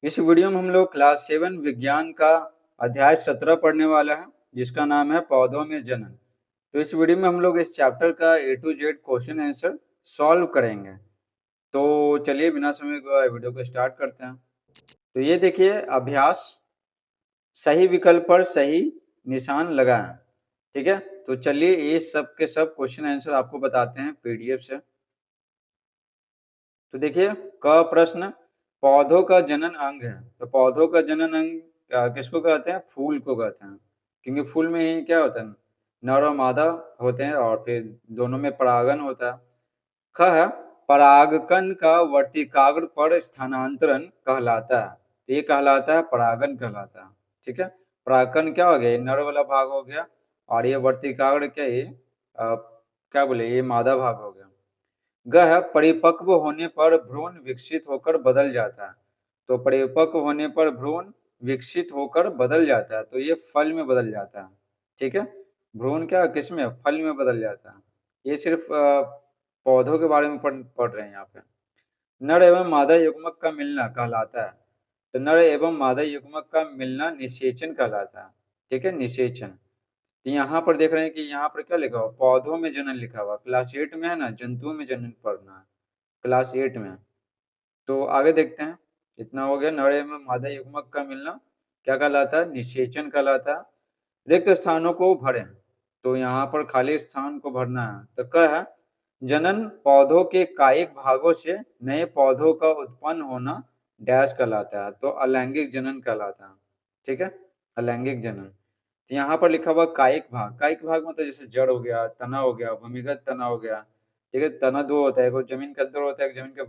इस वीडियो में हम लोग क्लास 7 विज्ञान का अध्याय 17 पढ़ने वाला है, जिसका नाम है पौधों में जनन। तो इस वीडियो में हम लोग इस चैप्टर का A to Z question answer solve करेंगे। तो चलिए बिना समय गवाए वीडियो को स्टार्ट करते हैं। तो ये देखिए अभ्यास, सही विकल्प पर सही निशान लगाएं। ठीक है, तो चलिए ये सब के सब क्वेश्चन आंसर आपको बताते हैं पीडीएफ से। तो देखिए क प्रश्न, पौधों का जनन अंग है। तो पौधों का जनन अंग किसको कहते हैं? फूल को कहते हैं, क्योंकि फूल में ही क्या होता है, नर और मादा होते हैं और फिर दोनों में परागन होता है। ख है, परागकण का वर्तिकाग्र पर स्थानांतरण कहलाता है। तो ये कहलाता है परागन कहलाता है। ठीक है, परागकण क्या हो गया, ये नर वाला भाग हो गया और ये वर्तिकाग्र क्या, ये क्या बोले, ये मादा भाग हो गया। गह, परिपक्व होने पर भ्रूण विकसित होकर बदल जाता है। तो परिपक्व होने पर भ्रूण विकसित होकर बदल जाता है, तो ये फल में बदल जाता है। ठीक है, भ्रूण क्या किस में, फल में बदल जाता है। ये सिर्फ पौधों के बारे में पढ़ रहे हैं यहाँ पे। नर एवं मादा युग्मक का मिलना कहलाता है। तो नर एवं मादा युग्मक का मिलना निषेचन कहलाता है। ठीक है, निषेचन। तो यहाँ पर देख रहे हैं कि यहाँ पर क्या लिखा हुआ, पौधों में जनन लिखा हुआ। क्लास 8 में है ना, जंतुओं में जनन पढ़ना है क्लास 8 में। तो आगे देखते हैं। इतना हो गया, नर एवं मादा युग्मक का मिलना क्या कहलाता है? निषेचन कहलाता है। रिक्त स्थानों को भरें। तो यहाँ पर खाली स्थान को भरना है। तो क्या है, जनन पौधों के कायिक भागों से नए पौधों का उत्पन्न होना डैश कहलाता है। तो अलैंगिक जनन कहलाता है। ठीक है, अलैंगिक जनन। तो यहाँ पर लिखा हुआ कायिक भाग। कायिक भाग मतलब जैसे जड़ हो गया, तना हो गया, भूमिगत तना हो गया। ठीक है, तना दो होता है, एक जमीन के अंदर होता है, एक जमीन के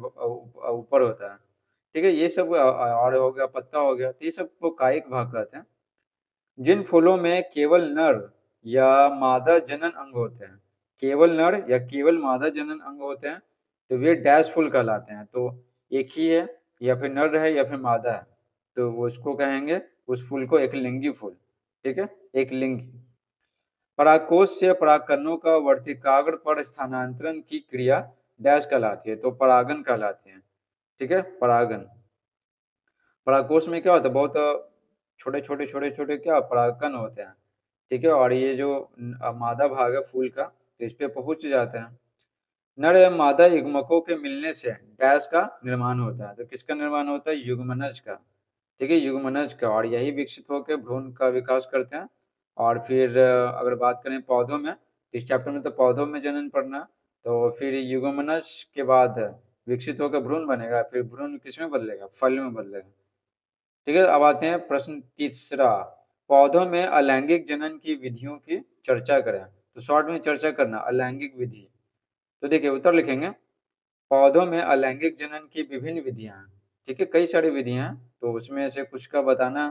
ऊपर होता है। ठीक है, ये सब और हो गया, पत्ता हो गया, तो ये सब को कायिक भाग कहते हैं। जिन फूलों में केवल नर या मादा जनन अंग होते हैं, केवल नर या केवल मादा जनन अंग होते हैं, तो वे डैश फूल कहलाते हैं। तो एक ही है, या फिर नर है या फिर मादा है, तो उसको कहेंगे, उस फूल को एक लिंगी फूल। ठीक है, एक लिंगी। परागकोश से परागकणों का वर्तिकाग्र पर स्थानांतरण की क्रिया डैश कहलाती है। तो परागन कहलाती है। ठीक है, परागन। परागकोश में क्या होता है, बहुत छोटे छोटे छोटे छोटे क्या परागकण होते हैं। ठीक है, और ये जो मादा भाग है फूल का, तो इस पे पहुंच जाते हैं। नर एवं मादा युग्मकों के मिलने से डैश का निर्माण होता है। तो किसका निर्माण होता है? युग्मनज का। ठीक है, युग्मनज का, और यही विकसित होकर भ्रूण का विकास करते हैं। और फिर अगर बात करें पौधों में, तो इस चैप्टर में तो पौधों में जनन पढ़ना। तो फिर युग्मनज के बाद विकसित होकर भ्रूण बनेगा, फिर भ्रूण किस में बदलेगा? फल में बदलेगा। ठीक है, अब आते हैं प्रश्न तीसरा, पौधों में अलैंगिक जनन की विधियों की चर्चा करें। तो शॉर्ट में चर्चा करना अलैंगिक विधि। तो देखिए उत्तर लिखेंगे, पौधों में अलैंगिक जनन की विभिन्न विधियां हैं। ठीक है, कई सारी विधियां हैं, तो उसमें से कुछ का बताना।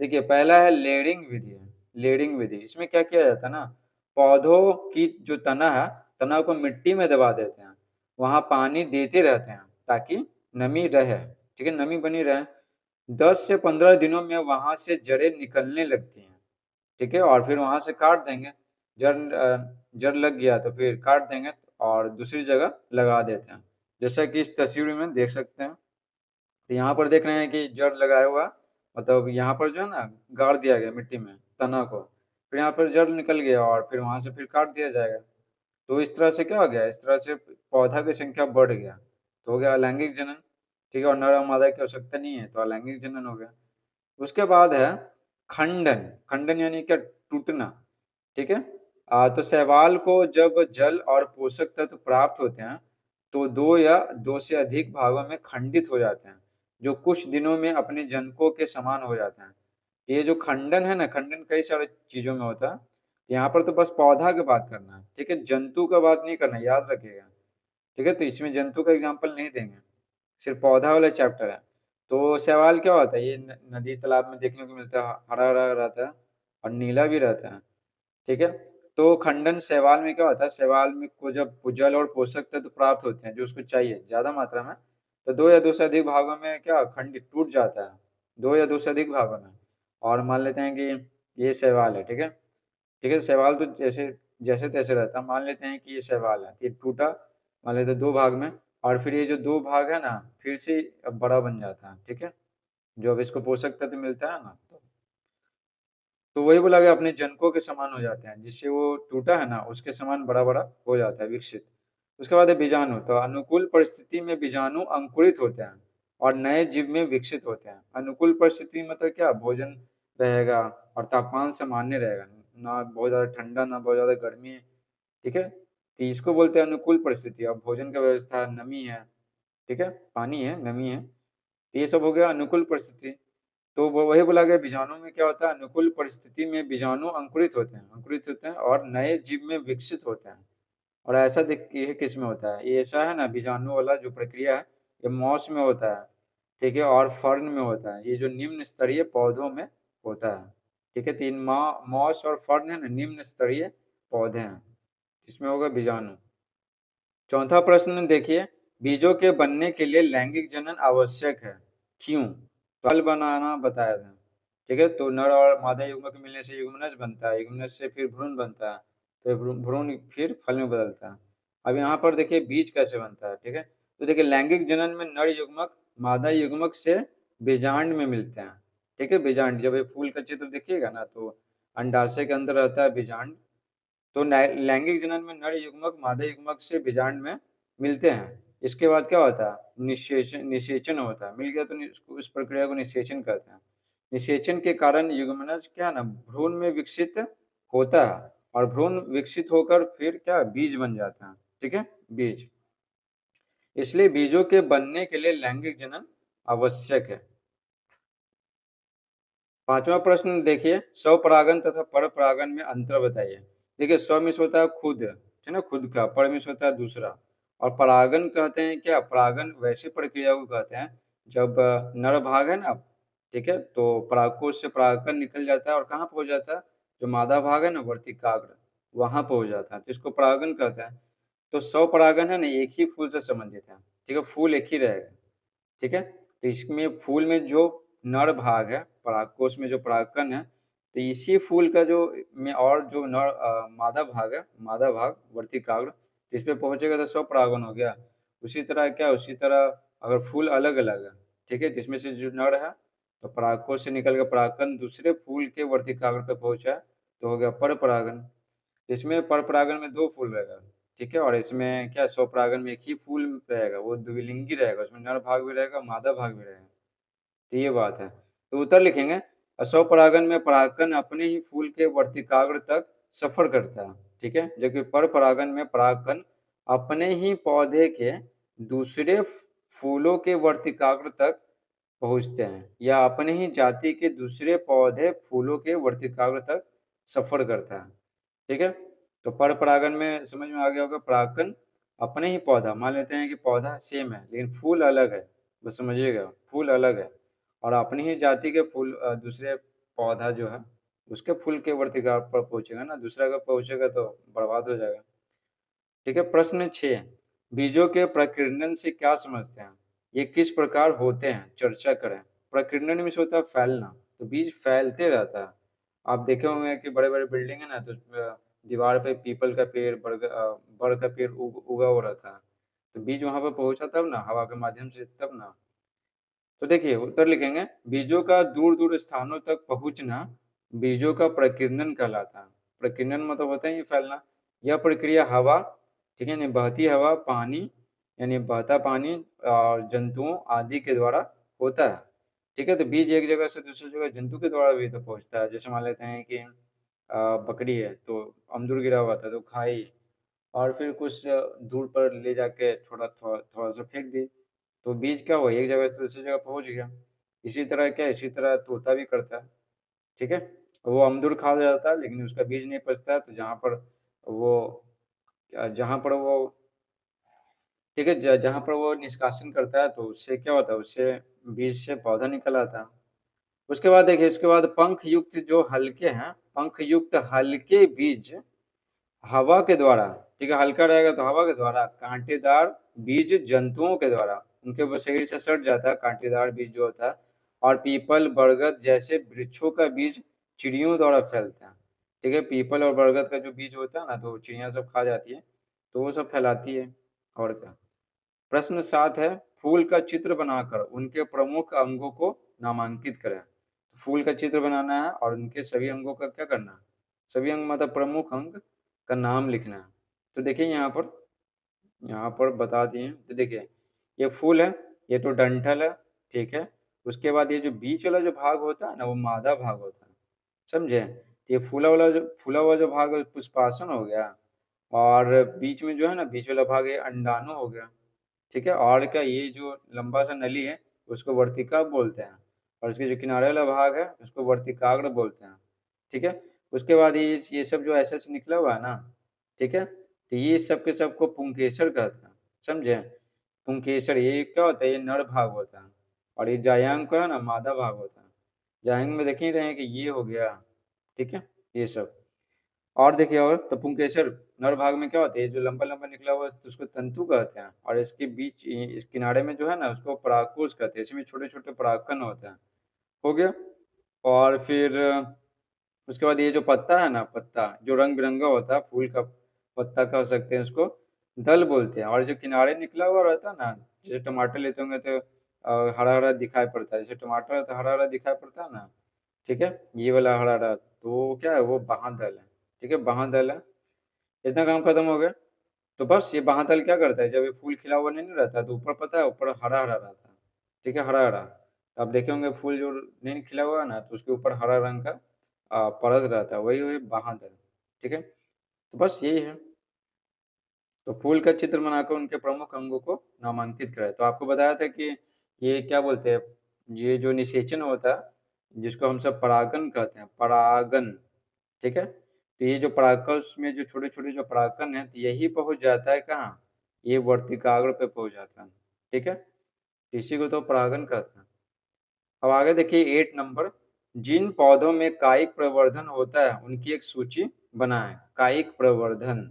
देखिए पहला है लेयरिंग विधि। लेयरिंग विधि, इसमें क्या किया जाता है ना, पौधों की जो तना है, तना को मिट्टी में दबा देते हैं, वहां पानी देते रहते हैं ताकि नमी रहे। ठीक है, नमी बनी रहे। 10 से 15 दिनों में वहां से जड़ें निकलने लगती हैं। ठीक है, और फिर वहां से काट देंगे। जड़ लग गया तो फिर काट देंगे और दूसरी जगह लगा देते हैं, जैसा कि इस तस्वीर में देख सकते हैं। तो यहाँ पर देख रहे हैं कि जड़ लगाया हुआ, मतलब यहाँ पर जो है ना, गाड़ दिया गया मिट्टी में तना को, फिर यहाँ पर जड़ निकल गया और फिर वहां से फिर काट दिया जाएगा। तो इस तरह से क्या हो गया, इस तरह से पौधा की संख्या बढ़ गया, तो हो गया अलैंगिक जनन। ठीक है, और नर और मादा की आवश्यकता नहीं है, तो अलैंगिक जनन हो गया। उसके बाद है खंडन। खंडन यानी क्या? टूटना। ठीक है, तो शैवाल को जब जल और पोषक तत्व प्राप्त होते हैं, तो दो या दो से अधिक भागों में खंडित हो जाते हैं, जो कुछ दिनों में अपने जनकों के समान हो जाते हैं। ये जो खंडन है ना, खंडन कई सारे चीजों में होता है। यहाँ पर तो बस पौधा की बात करना है। ठीक है, जंतु का बात नहीं करना, याद रखिएगा। ठीक है, तो इसमें जंतु का एग्जाम्पल नहीं देंगे, सिर्फ पौधा वाला चैप्टर है। तो शैवाल क्या होता है, ये नदी तालाब में देखने को मिलता है, हरा हरा रहता है और नीला भी रहता है। ठीक है, तो खंडन शैवाल में क्या होता है, शैवाल में को जब जल और पोषक तत्व प्राप्त होते हैं जो उसको चाहिए ज्यादा मात्रा में, तो दो या दो से अधिक भागों में क्या खंडित टूट जाता है, दो या दो से अधिक भागों में। और मान लेते हैं कि ये शैवाल है। ठीक है, ठीक है, शैवाल तो जैसे जैसे तैसे रहता है, मान लेते हैं कि ये शैवाल है, ये टूटा, मान लेते हैं दो भाग में, और फिर ये जो दो भाग है ना, फिर से अब बड़ा बन जाता है। ठीक है, जो अब इसको पोषक तत्व मिलता है ना, तो वही बोला गया अपने जनकों के समान हो जाते हैं, जिससे वो टूटा है ना उसके समान बड़ा बड़ा हो जाता है, विकसित। उसके बाद है बीजाणु। तो अनुकूल परिस्थिति में बीजाणु अंकुरित होते हैं और नए जीव में विकसित होते हैं। अनुकूल परिस्थिति मतलब क्या, भोजन रहेगा और तापमान सामान्य रहेगा, ना बहुत ज्यादा ठंडा ना बहुत ज्यादा गर्मी, ठीक है। तो इसको बोलते हैं अनुकूल परिस्थिति। और भोजन का व्यवस्था, नमी है, ठीक है, पानी है, नमी है, तो ये सब हो गया अनुकूल परिस्थिति। तो वो वही बोला गया बीजाणु में क्या होता है, अनुकूल परिस्थिति में बीजाणु अंकुरित होते हैं और नए जीव में विकसित होते हैं। और ऐसा देख ये किस में होता है, ये ऐसा है ना, बीजाणु वाला जो प्रक्रिया है ये मॉस में होता है, ठीक है, और फर्न में होता है, ये जो निम्न स्तरीय पौधों में होता है, ठीक है। तीन मॉस और फर्न है ना, निम्न स्तरीय पौधे हैं, इसमें होगा बीजाणु। चौथा प्रश्न देखिए, बीजों के बनने के लिए लैंगिक जनन आवश्यक है, क्यों? तो फल बनाना बताया था, ठीक है। तो नर और मादा युग्मक मिलने से युग्मनज बनता है, युग्मनज से फिर भ्रूण बनता है, तो भ्रूण फिर फल में बदलता है। अब यहाँ पर देखिए बीज कैसे बनता है, ठीक है। तो देखिए लैंगिक जनन में नर युग्मक मादा युग्मक से बीजांड में मिलते हैं, ठीक है। बीजांड, जब ये फूल का चित्र देखिएगा ना, तो अंडाशय के अंदर रहता है बीजांड। तो लैंगिक जनन में नर युग्मक मादा युग्मक से बीजांड में मिलते हैं। इसके बाद क्या होता है, निषेचन होता है, मिल गया तो इस प्रक्रिया को निषेचन कहते हैं। निषेचन के कारण युग्मनज क्या ना भ्रूण में विकसित होता है, और भ्रूण विकसित होकर फिर क्या बीज बन जाता है, ठीक है, बीज। इसलिए बीजों के बनने के लिए लैंगिक जनन आवश्यक है। पांचवा प्रश्न देखिए, स्वपरागन तथा परपरागन में अंतर बताइए। देखिए स्व में होता है खुद, है ना, खुद का। पर में होता है दूसरा। और परागन कहते हैं क्या, परागन वैसी प्रक्रिया को कहते हैं जब नर भाग है ना, ठीक है, तो परागकोश से परागकण निकल जाता है और कहाँ पहुंच जाता है, जो मादा भाग है ना वर्तिकाग्र, वहां पहुंच जाता है, तो इसको परागन कहते हैं। तो स्वपरागन है ना एक ही फूल से संबंधित है, ठीक है, फूल एक ही रहेगा, ठीक है। तो इसमें फूल में जो नर भाग है, परागकोश में जो परागकण है, तो इसी फूल का जो में और जो नर मादा भाग है, मादा भाग वर्तिकाग्र, तो इस पे पहुंचेगा तो स्वपरागन हो गया। उसी तरह क्या, उसी तरह अगर फूल अलग अलग है, ठीक है, जिसमें से जो नर है तो परागकोश से निकल कर परागकण दूसरे फूल के वर्तिकाग्र पे पहुंचा, तो हो गया पर परागन। इसमें पर परागन में दो फूल रहेगा, ठीक है। और इसमें क्या, स्वपरागन में एक ही फूल रहेगा, वो द्विलिंगी रहेगा, उसमें नर भाग भी रहेगा मादा भाग भी रहेगा, तो ये बात है। तो उत्तर लिखेंगे, स्वपरागन में परागकण अपने ही फूल के वर्तिकाग्र तक सफर करता है, ठीक है, जबकि पर परागन में परागकण अपने ही पौधे के दूसरे फूलों के वर्तिकाग्र तक पहुंचते हैं, या अपने ही जाति के दूसरे पौधे फूलों के वर्तिकाग्र तक सफर करता है, ठीक है। तो पर परागन में समझ में आ गया होगा, परागकण अपने ही पौधा, मान लेते हैं कि पौधा सेम है लेकिन फूल अलग है, बस समझिएगा फूल अलग है, और अपनी ही जाति के फूल दूसरे पौधा जो है उसके फूल के वर्तिका पर पहुंचेगा ना, दूसरा का पहुंचेगा तो बर्बाद हो जाएगा, ठीक है। प्रश्न 6, बीजों के प्रकीर्णन से क्या समझते हैं, ये किस प्रकार होते हैं, चर्चा करें। प्रकीर्णन में से होता है फैलना, तो बीज फैलते रहता है। आप देखे होंगे कि बड़े बड़े बिल्डिंग है ना, तो दीवार पे पीपल का पेड़, बड़ का पेड़ उगा हो रहता है, तो बीज वहां पर पहुंचा तब ना, हवा के माध्यम से तब ना। तो देखिए उत्तर लिखेंगे, बीजों का दूर दूर स्थानों तक पहुंचना बीजों का प्रकीर्णन कहलाता है। प्रकीर्णन मतलब होता है ये फैलना। यह प्रक्रिया हवा, ठीक है, यानी बहती हवा, पानी यानी बहता पानी और जंतुओं आदि के द्वारा होता है, ठीक है। तो बीज एक जगह से दूसरी जगह जंतु के द्वारा भी तो पहुंचता है। जैसे मान लेते हैं कि बकरी है तो अमदुर गिरा हुआ था तो खाई, और फिर कुछ दूर पर ले जाके थोड़ा थोड़ा थोड़ा सा फेंक दी, तो बीज क्या हुआ, एक जगह से दूसरी जगह पहुंच गया। इसी तरह क्या, इसी तरह तोता भी करता है, ठीक है। वो अमदुर खा जाता है लेकिन उसका बीज नहीं पचता है, तो वो जहाँ पर वो ठीक है, जहाँ पर वो निष्कासन करता है तो उससे क्या होता है, उससे बीज से पौधा निकल आता है। उसके बाद देखिए, इसके बाद पंख युक्त जो हल्के हैं, पंख युक्त हल्के बीज हवा के द्वारा, ठीक है, हल्का रहेगा तो हवा के द्वारा, कांटेदार बीज जंतुओं के द्वारा, उनके शरीर से सट जाता है कांटेदार बीज जो होता है, और पीपल बरगद जैसे वृक्षों का बीज चिड़ियों द्वारा फैलता है, ठीक है। पीपल और बरगद का जो बीज होता है ना, तो चिड़िया सब खा जाती है, तो वो सब फैलाती है, और क्या। प्रश्न 7 है, फूल का चित्र बनाकर उनके प्रमुख अंगों को नामांकित करें। तो फूल का चित्र बनाना है और उनके सभी अंगों का क्या करना है, सभी अंग मतलब प्रमुख अंग का नाम लिखना है। तो देखिए यहाँ पर बता दिए। तो देखिए ये फूल है, ये तो डंठल है, ठीक है। उसके बाद ये जो बीच वाला जो भाग होता है ना, वो मादा भाग होता है, समझे। तो ये फूला हुआ जो भाग है पुष्पासन हो गया, और बीच में जो है ना, बीच वाला भाग ये अंडाणु हो गया, ठीक है। और क्या, ये जो लंबा सा नली है उसको वर्तिका बोलते हैं, और इसके जो किनारे वाला भाग है उसको वर्तिकाग्र बोलते हैं, ठीक है। उसके बाद ये सब जो ऐसे से निकला हुआ है ना, ठीक है, तो ये सब के सबको पुंकेसर कहते हैं, समझे। पुंकेसर ये क्या होता है, ये नर भाग होता है, और ये जायांग का है ना मादा भाग होता है। जायांग में देख ही रहे हैं कि ये हो गया, ठीक है, ये सब। और देखिए, और तो पुंकेसर नर भाग में क्या होता है, ये जो लंबा लंबा निकला हुआ है तो उसको तंतु कहते हैं, और इसके बीच इस किनारे में जो है ना उसको परागकोश कहते हैं, इसमें छोटे छोटे परागकण होते हैं, हो गया। और फिर उसके बाद ये जो पत्ता है ना, पत्ता जो रंग बिरंगा होता है, फूल का पत्ता कह सकते हैं उसको, दल बोलते हैं। और जो किनारे निकला हुआ रहता है ना, जैसे टमाटर लेते होंगे तो हरा हरा दिखाई पड़ता है, जैसे टमाटर है तो हरा हरा दिखाई पड़ता है ना, ठीक है, ये वाला हरा हरा तो वो क्या है, वो बाह्यदल है, ठीक है, बाह्यदल है। इतना काम खत्म हो गया। तो बस ये बाह्यदल क्या करता है, जब ये फूल खिला हुआ नहीं रहता तो ऊपर पता है, ऊपर हरा हरा रहता है, ठीक है, हरा हरा। तो आप देखे होंगे फूल जो नहीं खिला हुआ है ना, तो उसके ऊपर हरा रंग का परत रहता है, वही वही बाह्यदल, ठीक है। तो बस यही है। तो फूल का चित्र बनाकर उनके प्रमुख अंगों को नामांकित करें। तो आपको बताया था कि ये क्या बोलते हैं, ये जो निषेचन होता है जिसको हम सब परागन कहते हैं, परागन, ठीक है। तो ये जो परागकश में जो छोटे छोटे जो परागकण है, तो यही पहुंच जाता है कहाँ, ये वर्तिकाग्र पे पहुंच जाता है, ठीक है। इसी को तो परागन कहते हैं। अब आगे देखिए 8 नंबर, जिन पौधों में कायिक प्रवर्धन होता है उनकी एक सूची बनाएं। कायिक प्रवर्धन,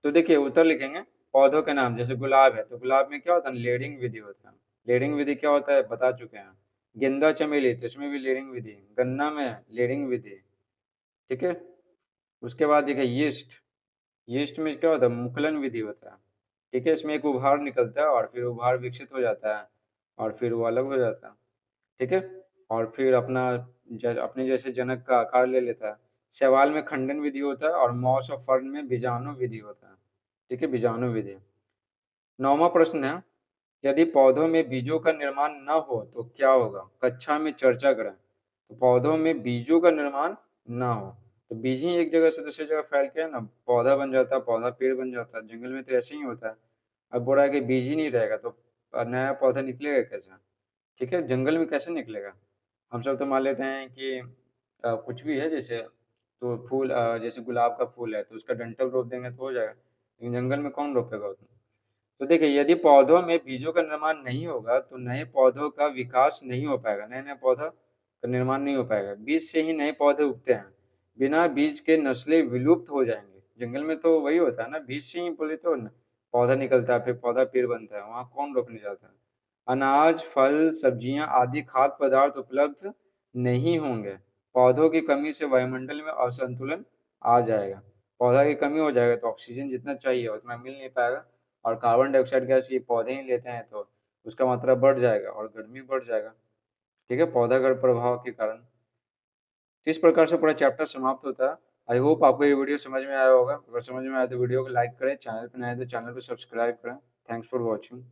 तो देखिए उत्तर लिखेंगे, पौधों के नाम, जैसे गुलाब है तो गुलाब में क्या होता है, लेयरिंग विधि होता है। लेयरिंग विधि क्या होता है बता चुके हैं। गेंदा चमेली तो इसमें भी लेयरिंग विधि, गन्ना में लेयरिंग विधि, ठीक है। उसके बाद देखिए यीस्ट, यीस्ट में क्या होता है, मुकुलन विधि होता है, ठीक है। इसमें एक उभार निकलता है और फिर उभार विकसित हो जाता है और फिर वो अलग हो जाता है, ठीक है। और फिर अपने जैसे जनक का आकार ले लेता है। शैवाल में खंडन विधि होता है और मॉस और फर्न में बीजाणु विधि होता है, ठीक है, बीजाणु विधि। 9वां प्रश्न है, यदि पौधों में बीजों का निर्माण न हो तो क्या होगा, कक्षा में चर्चा करें। तो पौधों में बीजों का निर्माण न हो तो बीज ही एक जगह से दूसरी जगह फैल के ना पौधा बन जाता है, पौधा पेड़ बन जाता है। जंगल में तो ऐसे ही होता है। अब बोल रहा है कि बीज ही नहीं रहेगा तो नया पौधा निकलेगा कैसे, ठीक है, जंगल में कैसे निकलेगा। हम सब तो मान लेते हैं कि कुछ भी है, जैसे तो फूल जैसे गुलाब का फूल है तो उसका डंठल रोप देंगे तो हो जाएगा, लेकिन जंगल में कौन रोपेगा उसमें। तो देखिए यदि पौधों में बीजों का निर्माण नहीं होगा तो नए पौधों का विकास नहीं हो पाएगा, नए नए पौधा का निर्माण नहीं हो पाएगा। बीज से ही नए पौधे उगते हैं, बिना बीज के नस्लें विलुप्त हो जाएंगे। जंगल में तो वही होता है ना, बीज से ही बोले तो पौधा निकलता है, फिर पौधा पेड़ बनता है, वहाँ कौन रोपने जाता है। अनाज फल सब्जियां आदि खाद्य पदार्थ उपलब्ध नहीं होंगे, पौधों की कमी से वायुमंडल में असंतुलन आ जाएगा। पौधा की कमी हो जाएगा तो ऑक्सीजन जितना चाहिए उतना मिल नहीं पाएगा, और कार्बन डाइऑक्साइड गैस ये पौधे ही लेते हैं तो उसका मात्रा बढ़ जाएगा और गर्मी बढ़ जाएगा, ठीक है, पौधा का प्रभाव के कारण। तो इस प्रकार से पूरा चैप्टर समाप्त होता है। आई होप आपको ये वीडियो समझ में आया होगा। अगर समझ में आया तो वीडियो को लाइक करें, चैनल पर नए तो चैनल को सब्सक्राइब करें। Thanks for watching.